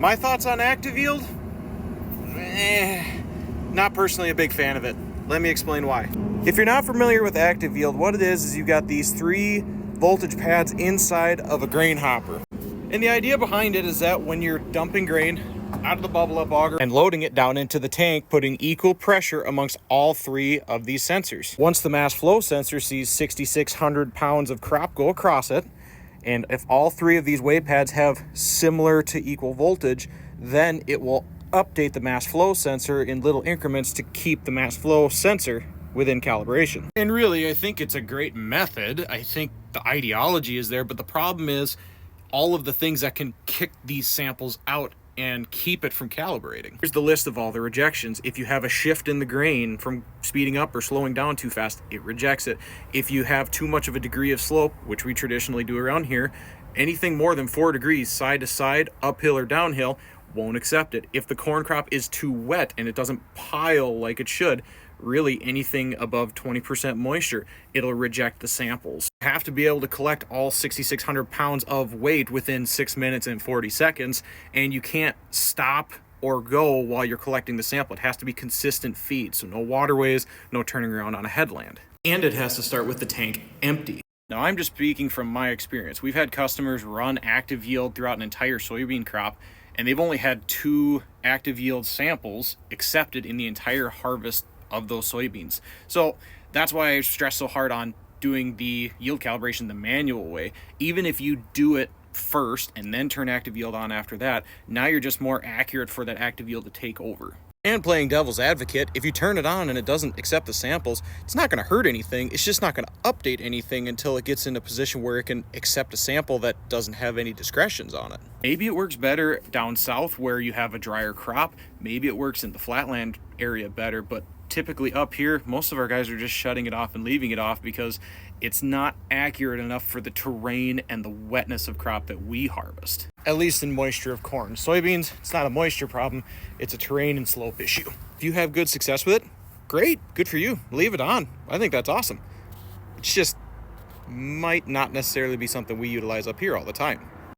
My thoughts on ActiveYield? Not personally a big fan of it. Let me explain why. If you're not familiar with ActiveYield, what it is you got these 3 voltage pads inside of a grain hopper. And the idea behind it is that when you're dumping grain out of the bubble up auger and loading it down into the tank, putting equal pressure amongst all 3 of these sensors. Once the mass flow sensor sees 6,600 pounds of crop go across it, and if all 3 of these weigh pads have similar to equal voltage, then it will update the mass flow sensor in little increments to keep the mass flow sensor within calibration. And really, I think it's a great method. I think the ideology is there, but the problem is all of the things that can kick these samples out and keep it from calibrating. Here's the list of all the rejections. If you have a shift in the grain from speeding up or slowing down too fast, it rejects it. If you have too much of a degree of slope, which we traditionally do around here, anything more than 4 degrees side to side, uphill or downhill, won't accept it. If the corn crop is too wet and it doesn't pile like it should, really anything above 20% moisture, it'll reject the samples. You have to be able to collect all 6,600 pounds of weight within 6 minutes and 40 seconds, and you can't stop or go while you're collecting the sample. It has to be consistent feed, so no waterways, no turning around on a headland. And it has to start with the tank empty. Now, I'm just speaking from my experience. We've had customers run ActiveYield throughout an entire soybean crop, and they've only had 2 ActiveYield samples accepted in the entire harvest of those soybeans. So that's why I stress so hard on doing the yield calibration the manual way. Even if you do it first and then turn ActiveYield on after that, now you're just more accurate for that ActiveYield to take over. And playing devil's advocate, if you turn it on and it doesn't accept the samples, it's not going to hurt anything. It's just not going to update anything until it gets in a position where it can accept a sample that doesn't have any discretions on it. Maybe it works better down south where you have a drier crop. Maybe it works in the flatland area better, but typically up here, most of our guys are just shutting it off and leaving it off because it's not accurate enough for the terrain and the wetness of crop that we harvest. At least in moisture of corn. Soybeans, it's not a moisture problem, it's a terrain and slope issue. If you have good success with it, great, good for you. Leave it on. I think that's awesome. It's just might not necessarily be something we utilize up here all the time.